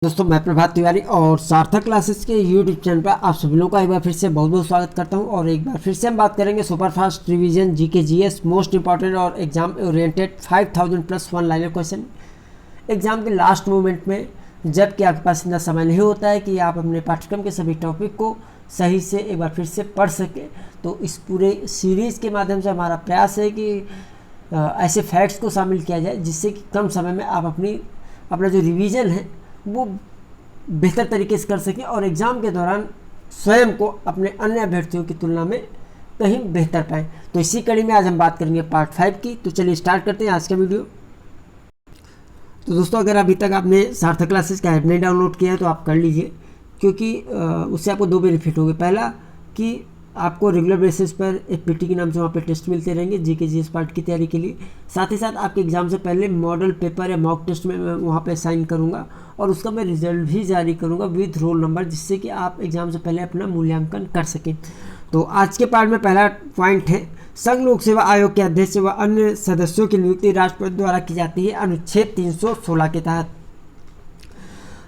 दोस्तों मैं प्रभात तिवारी और सार्थक क्लासेस के यूट्यूब चैनल पर आप सभी लोगों का एक बार फिर से बहुत बहुत स्वागत करता हूं। और एक बार फिर से हम बात करेंगे superfast revision GK GS most important और exam oriented 5000 plus one liner question exam के लास्ट मोमेंट में, जबकि आपके पास इतना समय नहीं होता है कि आप अपने पाठ्यक्रम के सभी टॉपिक को सही से एक बार फिर से पढ़ सकें। तो इस पूरे सीरीज़ के माध्यम से हमारा प्रयास है कि ऐसे फैक्ट्स को शामिल किया जाए जिससे कि कम समय में आप अपना जो रिवीजन है वो बेहतर तरीके से कर सकें और एग्ज़ाम के दौरान स्वयं को अपने अन्य अभ्यर्थियों की तुलना में कहीं बेहतर पाएँ। तो इसी कड़ी में आज हम बात करेंगे पार्ट 5 की। तो चलिए स्टार्ट करते हैं आज का वीडियो। तो दोस्तों अगर अभी तक आपने सार्थक क्लासेस का ऐप नहीं डाउनलोड किया है तो आप कर लीजिए, क्योंकि उससे आपको दो बेनिफिट होंगे। पहला कि आपको रेगुलर बेसिस पर एक पीटी के नाम से वहाँ पे टेस्ट मिलते रहेंगे जीके जीएस पार्ट की तैयारी के लिए। साथ ही साथ आपके एग्ज़ाम से पहले मॉडल पेपर या मॉक टेस्ट में मैं वहाँ पे साइन करूँगा और उसका मैं रिजल्ट भी जारी करूँगा विद रोल नंबर, जिससे कि आप एग्ज़ाम से पहले अपना मूल्यांकन कर सकें। तो आज के पार्ट में पहला पॉइंट है, संघ लोक सेवा आयोग के अध्यक्ष व अन्य सदस्यों की नियुक्ति राष्ट्रपति द्वारा की जाती है अनुच्छेद 316 के तहत।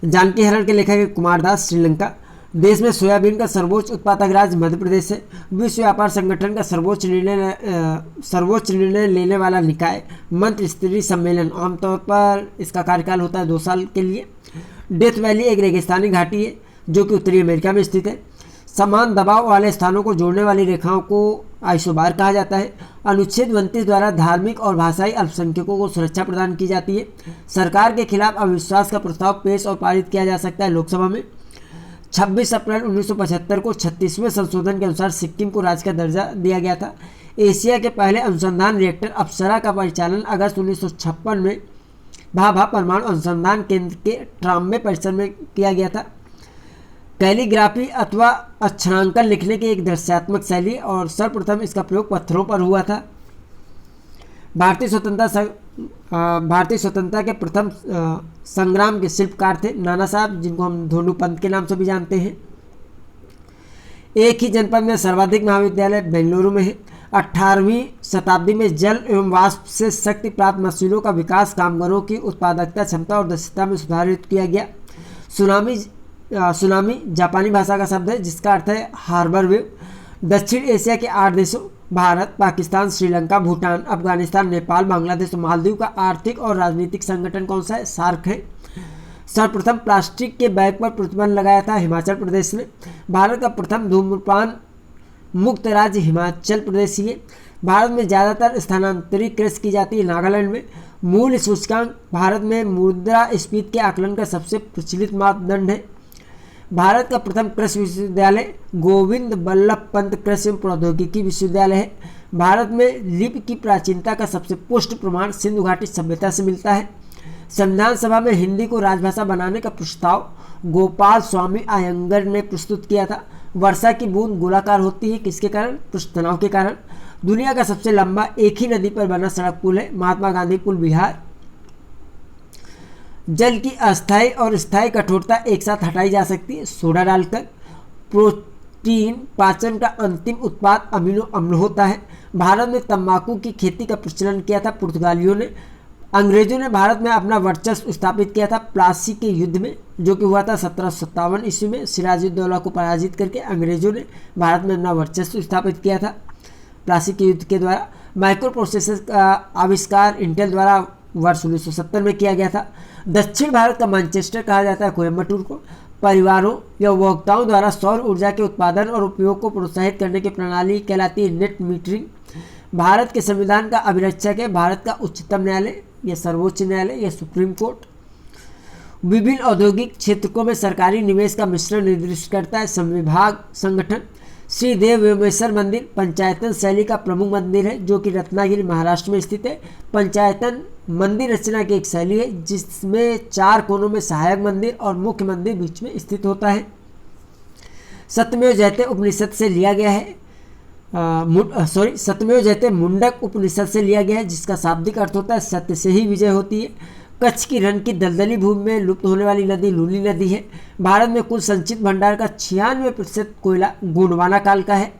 जानकी हरण के लेखक है कुमार दास। श्रीलंका देश में सोयाबीन का सर्वोच्च उत्पादक राज्य मध्य प्रदेश है। विश्व व्यापार संगठन का सर्वोच्च निर्णय लेने वाला निकाय मंत्री स्तरीय सम्मेलन, आमतौर पर इसका कार्यकाल होता है 2 साल के लिए। डेथ वैली एक रेगिस्तानी घाटी है जो कि उत्तरी अमेरिका में स्थित है। समान दबाव वाले स्थानों को जोड़ने वाली रेखाओं को आइसोबार कहा जाता है। अनुच्छेद 29 द्वारा धार्मिक और भाषाई अल्पसंख्यकों को सुरक्षा प्रदान की जाती है। सरकार के खिलाफ अविश्वास का प्रस्ताव पेश और पारित किया जा सकता है लोकसभा में। 26 अप्रैल 1975 को 36वें संशोधन के अनुसार सिक्किम को राज्य का दर्जा दिया गया था। एशिया के पहले अनुसंधान रिएक्टर अप्सरा का परिचालन अगस्त 1956 में भाभा परमाणु अनुसंधान केंद्र के ट्राम्बे परिसर में किया गया था। कैलीग्राफी अथवा अक्षरांकन लिखने की एक दृश्यात्मक शैली और सर्वप्रथम इसका प्रयोग पत्थरों पर हुआ था। भारतीय स्वतंत्रता के प्रथम संग्राम के शिल्पकार थे नाना साहब, जिनको हम धोनू पंत के नाम से भी जानते हैं। एक ही जनपद में सर्वाधिक महाविद्यालय बेंगलुरु में है। 18वीं शताब्दी में जल एवं वाष्प से शक्ति प्राप्त मशीनों का विकास कामगारों की उत्पादकता, क्षमता और दक्षता में सुधारित किया गया। सुनामी जापानी भाषा का शब्द है जिसका अर्थ है हार्बर वेव। दक्षिण एशिया के 8 देशों भारत, पाकिस्तान, श्रीलंका, भूटान, अफगानिस्तान, नेपाल, बांग्लादेश और मालदीव का आर्थिक और राजनीतिक संगठन कौन सा है? सार्क है। सर्वप्रथम प्लास्टिक के बैग पर प्रतिबंध लगाया था हिमाचल प्रदेश ने। भारत का प्रथम धूम्रपान मुक्त राज्य हिमाचल प्रदेश ही है। भारत में ज़्यादातर स्थानांतरित कृषि की जाती है नागालैंड में। मूल्य सूचकांक भारत में मुद्रास्फीति के आकलन का सबसे प्रचलित मापदंड है। भारत का प्रथम कृषि विश्वविद्यालय गोविंद बल्लभ पंत कृषि एवं प्रौद्योगिकी विश्वविद्यालय है। भारत में लिपि की प्राचीनता का सबसे पुष्ट प्रमाण सिंधु घाटी सभ्यता से मिलता है। संविधान सभा में हिंदी को राजभाषा बनाने का प्रस्ताव गोपाल स्वामी अयंगर ने प्रस्तुत किया था। वर्षा की बूंद गोलाकार होती है किसके कारण? पृष्ठ तनाव के कारण। दुनिया का सबसे लंबा एक ही नदी पर बना सड़क पुल है महात्मा गांधी पुल, बिहार। जल की अस्थायी और स्थायी कठोरता एक साथ हटाई जा सकती है सोडा डालकर। प्रोटीन पाचन का अंतिम उत्पाद अमीनो अम्ल होता है। भारत में तंबाकू की खेती का प्रचलन किया था पुर्तगालियों ने। अंग्रेजों ने भारत में अपना वर्चस्व स्थापित किया था प्लासी के युद्ध में, जो कि हुआ था 1757 ईस्वी में। सिराजुद्दौला को पराजित करके अंग्रेजों ने भारत में अपना वर्चस्व स्थापित किया था प्लासी के युद्ध के द्वारा। माइक्रो प्रोसेसर का आविष्कार इंटेल द्वारा वर्ष 1970 में किया गया था। दक्षिण भारत का मैनचेस्टर कहा जाता है कोयम्बटूर को। परिवारों या उपभोक्ताओं द्वारा सौर ऊर्जा के उत्पादन और उपयोग को प्रोत्साहित करने की प्रणाली कहलाती है नेट मीटरिंग। भारत के संविधान का अभिरक्षक है भारत का उच्चतम न्यायालय या सर्वोच्च न्यायालय या सुप्रीम कोर्ट। विभिन्न औद्योगिक क्षेत्रों में सरकारी निवेश का मिश्रण निर्दिष्ट करता है संविभाग संगठन। श्री देव वेमेश्वर मंदिर पंचायतन शैली का प्रमुख मंदिर है जो कि रत्नागिरी महाराष्ट्र में स्थित है। पंचायतन मंदिर रचना की एक शैली है जिसमें 4 कोनों में सहायक मंदिर और मुख्य मंदिर बीच में स्थित होता है। सत्यमेव जयते उपनिषद से लिया गया है सत्यमेव जयते मुंडक उपनिषद से लिया गया है जिसका शाब्दिक अर्थ होता है सत्य से ही विजय होती है। कच्छ की रण की दलदली भूमि में लुप्त होने वाली नदी लूनी नदी है। भारत में कुल संचित भंडार का 96% कोयला गोंडवाना काल का है।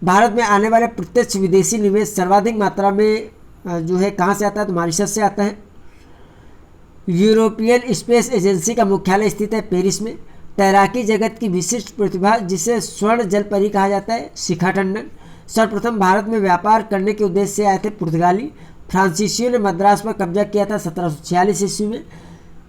भारत में आने वाले प्रत्यक्ष विदेशी निवेश सर्वाधिक मात्रा में जो है कहाँ से आता है? तो मॉरिशस से आता है। यूरोपियन स्पेस एजेंसी का मुख्यालय स्थित है पेरिस में। तैराकी जगत की विशिष्ट प्रतिभा जिसे स्वर्ण जल परी कहा जाता है, शिखा टंडन। सर्वप्रथम भारत में व्यापार करने के उद्देश्य से आए थे पुर्तगाली। फ्रांसीसियों ने मद्रास पर कब्जा किया था 1746 ईस्वी में।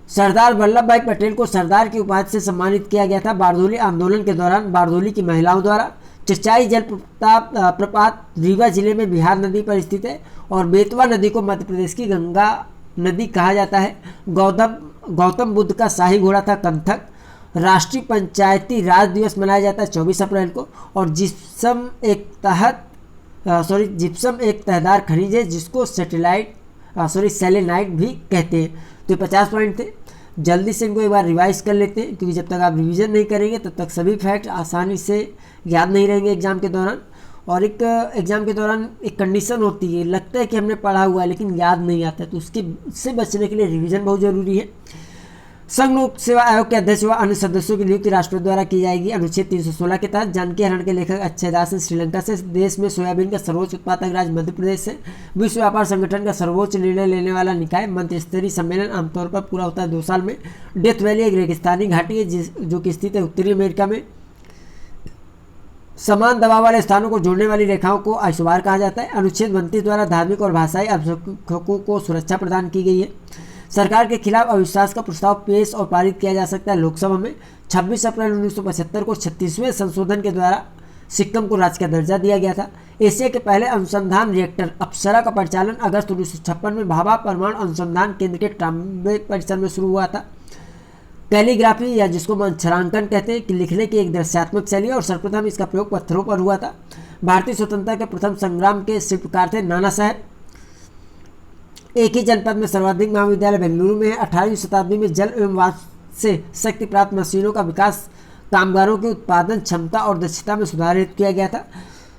सरदार वल्लभ भाई पटेल को सरदार की उपाधि से सम्मानित किया गया था बारदोली आंदोलन के दौरान बारदोली की महिलाओं द्वारा। चचाई जल प्रपात रीवा जिले में बिहार नदी पर स्थित है और बेतवा नदी को मध्य प्रदेश की गंगा नदी कहा जाता है। गौतम बुद्ध का शाही घोड़ा था कंथक। राष्ट्रीय पंचायती राज दिवस मनाया जाता है 24 अप्रैल को। और जिप्सम एक तहदार खनिज है जिसको सेलेनाइट भी कहते हैं। तो 50 पॉइंट थे। जल्दी से इनको एक बार रिवाइज कर लेते हैं क्योंकि जब तक आप रिवीजन नहीं करेंगे तब तक सभी फैक्ट आसानी से याद नहीं रहेंगे एग्जाम के दौरान। और एक एग्जाम के दौरान एक कंडीशन होती है, लगता है कि हमने पढ़ा हुआ है लेकिन याद नहीं आता, तो उससे बचने के लिए रिवीजन बहुत ज़रूरी है। संघ लोक सेवा आयोग के अध्यक्ष व अन्य सदस्यों की नियुक्ति राष्ट्रपति द्वारा की जाएगी। अनुच्छेद 316 के तहत जानकी हरण के लेखक अक्षय दास ने श्रीलंका से। देश में सोयाबीन का सर्वोच्च उत्पादक राज्य मध्य प्रदेश है। विश्व व्यापार संगठन का सर्वोच्च निर्णय लेने वाला निकाय। मंत्रिस्तरीय सम्मेलन आमतौर पर पूरा होता है 2 साल में। डेथ वैली एक रेगिस्तानी घाटी है जो कि स्थित है उत्तरी अमेरिका में। समान दबाव वाले स्थानों को जोड़ने वाली रेखाओं को आइसोबार कहा जाता है। अनुच्छेद 29 द्वारा धार्मिक और भाषाई अल्पसंख्यकों को सुरक्षा प्रदान की गई है। सरकार के खिलाफ अविश्वास का प्रस्ताव पेश और पारित किया जा सकता है लोकसभा में। 26 अप्रैल 1975 को 36वें संशोधन के द्वारा सिक्किम को राज्य का दर्जा दिया गया था। एशिया के पहले अनुसंधान रिएक्टर अप्सरा का परिचालन अगस्त 1956 में भाभा परमाणु अनुसंधान केंद्र के ट्राम्बे परिसर में शुरू हुआ था। कैलीग्राफी या जिसको अक्षरांकन कहते हैं कि लिखने की एक दृश्यात्मक शैली और सर्वप्रथम इसका प्रयोग पत्थरों पर हुआ था। भारतीय स्वतंत्रता के प्रथम संग्राम के शिल्पकार थे नाना साहब। एक ही जनपद में सर्वाधिक महाविद्यालय बेंगलुरु में है। 18वीं शताब्दी में जल एवं वाष्प से शक्ति प्राप्त मशीनों का विकास कामगारों की उत्पादन क्षमता और दक्षता में सुधार हेतु किया गया था।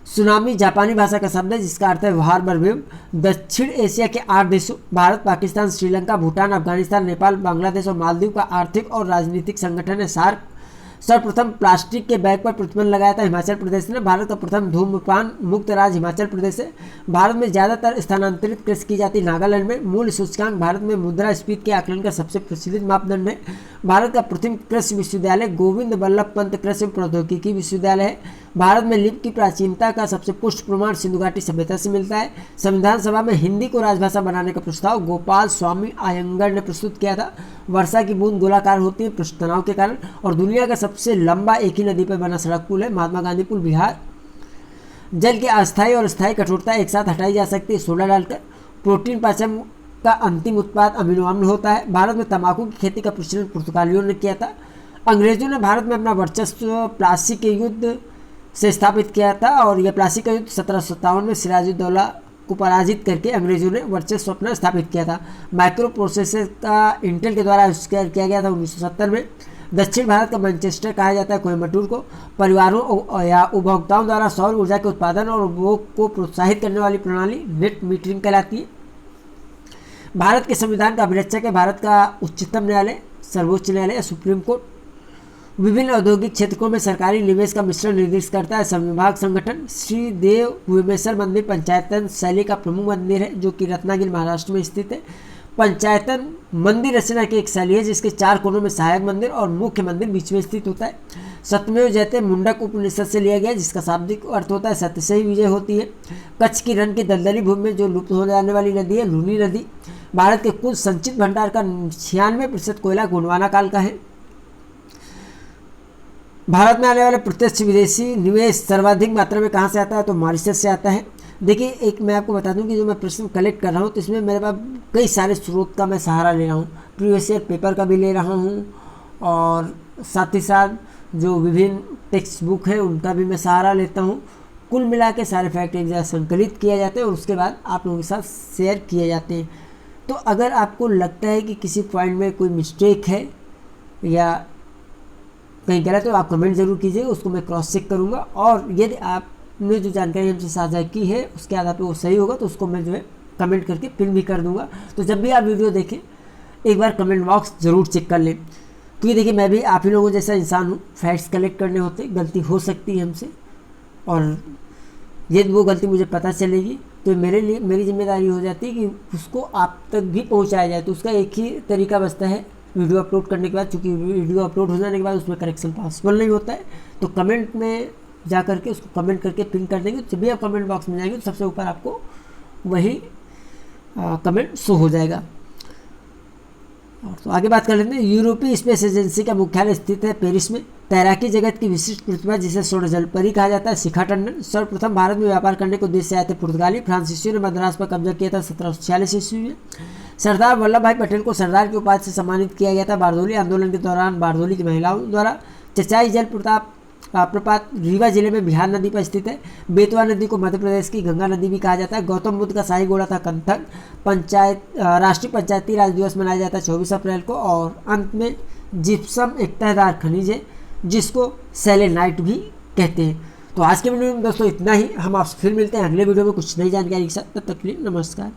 सुनामी जापानी भाषा का शब्द है जिसका अर्थ है वार वेव। दक्षिण एशिया के 8 देशों भारत, पाकिस्तान, श्रीलंका, भूटान, अफगानिस्तान, नेपाल, बांग्लादेश और मालदीव का आर्थिक और राजनीतिक संगठन है सार्क। सर्वप्रथम प्लास्टिक के बैग पर प्रतिबंध लगाया था हिमाचल प्रदेश ने। भारत का प्रथम धूम्रपान मुक्त राज्य हिमाचल प्रदेश है। भारत में ज़्यादातर स्थानांतरित कृषि की जाती नागालैंड में। मूल्य सूचकांक भारत में मुद्रास्फीति के आकलन का सबसे प्रचलित मापदंड है। भारत का प्रथम कृषि विश्वविद्यालय गोविंद वल्लभ पंत कृषि प्रौद्योगिकी विश्वविद्यालय है। भारत में लिपि की प्राचीनता का सबसे पुष्ट प्रमाण सिंधु घाटी सभ्यता से मिलता है। संविधान सभा में हिंदी को राजभाषा बनाने का प्रस्ताव गोपाल स्वामी अयंगर ने प्रस्तुत किया था। वर्षा की बूंद गोलाकार होती है पृष्ठ तनाव के कारण। और दुनिया का सबसे लंबा एक ही नदी पर बना सड़क पुल है महात्मा गांधी पुल, बिहार। जल की अस्थायी और स्थायी कठोरता एक साथ हटाई जा सकती है सोडा डालकर। प्रोटीन पाचन का अंतिम उत्पाद अमीनो अम्ल होता है। भारत में तंबाकू की खेती का प्रचलन पुर्तगालियों ने किया था। अंग्रेजों ने भारत में अपना वर्चस्व प्लासी के युद्ध से स्थापित किया था और यह प्लासी का युद्ध 1757 में सिराजुद्दौला को पराजित करके अंग्रेजों ने वर्चस्व अपना स्थापित किया था। माइक्रो प्रोसेसर का इंटेल के द्वारा आविष्कार किया गया था 1970 में। दक्षिण भारत का मैनचेस्टर कहा जाता है कोयम्बटूर को। परिवारों या उपभोक्ताओं द्वारा सौर ऊर्जा के उत्पादन और उपभोग को प्रोत्साहित करने वाली प्रणाली नेट मीटरिंग कहलाती है। भारत के संविधान का अभिरक्षक है भारत का उच्चतम न्यायालय, सर्वोच्च न्यायालय या सुप्रीम कोर्ट। विभिन्न औद्योगिक क्षेत्रों में सरकारी निवेश का मिश्रण निर्दिष्ट करता है संविभाग संगठन। श्री देव भुवनेश्वर मंदिर पंचायतन शैली का प्रमुख मंदिर है जो कि रत्नागिरी महाराष्ट्र में स्थित है। पंचायतन मंदिर रचना की एक शैली है जिसके 4 कोनों में सहायक मंदिर और मुख्य मंदिर बीच में स्थित होता है। सत्यमेव जयते मुंडक उपनिषद से लिया गया जिसका शाब्दिक अर्थ होता है सत्य से ही विजय होती है। कच्छ की रण की दलदली भूमि में जो लुप्त हो जाने वाली नदी है लूनी नदी। भारत के कुल संचित भंडार का 96% कोयला गोंडवाना काल का है। भारत में आने वाले प्रत्यक्ष विदेशी निवेश सर्वाधिक मात्रा में कहाँ से आता है तो मॉरिशस से आता है। देखिए एक मैं आपको बता दूं कि जो मैं प्रश्न कलेक्ट कर रहा हूँ तो इसमें मेरे पास कई सारे स्रोत का मैं सहारा ले रहा हूँ। प्रीवियस ईयर पेपर का भी ले रहा हूँ और साथ ही साथ जो विभिन्न टेक्स्ट बुक है उनका भी मैं सहारा लेता हूँ। कुल मिला के सारे फैक्ट एक जगह संकलित किए जाते हैं और उसके बाद आप लोगों के साथ शेयर किए जाते हैं। तो अगर आपको लगता है कि किसी पॉइंट में कोई मिस्टेक है या कहीं गलत हो आप कमेंट ज़रूर कीजिएगा, उसको मैं क्रॉस चेक करूँगा। और यदि आपने जो जानकारी हमसे साझा की है उसके आधार पर वो सही होगा तो उसको मैं जो है कमेंट करके पिन भी कर दूँगा। तो जब भी आप वीडियो देखें एक बार कमेंट बॉक्स ज़रूर चेक कर लें क्योंकि देखिए मैं भी आप ही लोगों जैसा इंसान हूँ। फैक्ट्स कलेक्ट करने होते, गलती हो सकती है हमसे और यदि वो गलती मुझे पता चलेगी तो मेरी जिम्मेदारी हो जाती है कि उसको आप तक भी पहुंचाया जाए। तो उसका एक ही तरीका बचता है वीडियो अपलोड करने के बाद, चूँकि वीडियो अपलोड हो जाने के बाद उसमें करेक्शन पॉसिबल नहीं होता है, तो कमेंट में जा करके उसको कमेंट करके पिन कर देंगे। जब भी आप कमेंट बॉक्स में जाएंगे तो सबसे ऊपर आपको वही कमेंट शो हो जाएगा। और तो आगे बात कर लेते हैं। यूरोपीय स्पेस एजेंसी का मुख्यालय स्थित है पेरिस में। तैराकी जगत की विशिष्ट प्रतिभा जिसे स्वर्ण जल परी कहा जाता है, शिखा टंडन सर्वप्रथम भारत में व्यापार करने के उद्देश्य से आए थे। पुर्तगाली फ्रांसीसियों ने मद्रास पर कब्जा किया था 1746 ईस्वी में। सरदार वल्लभ भाई पटेल को सरदार की उपाधि से सम्मानित किया गया था। बारदोली आंदोलन के दौरान बारदोली की महिलाओं द्वारा चचाई जल प्रपात रीवा जिले में बिहार नदी पर स्थित है। बेतवा नदी को मध्य प्रदेश की गंगा नदी भी कहा जाता है। गौतम बुद्ध का शाही घोड़ा था कंथक। राष्ट्रीय पंचायती राज दिवस मनाया जाता है 24 अप्रैल को। और अंत में जिप्सम एक तहदार खनिज है जिसको सेलेनाइट भी कहते हैं। तो आज के वीडियो में दोस्तों इतना ही। हम आपसे फिर मिलते हैं अगले वीडियो में कुछ नई जानकारी के साथ। तब तक के लिए नमस्कार।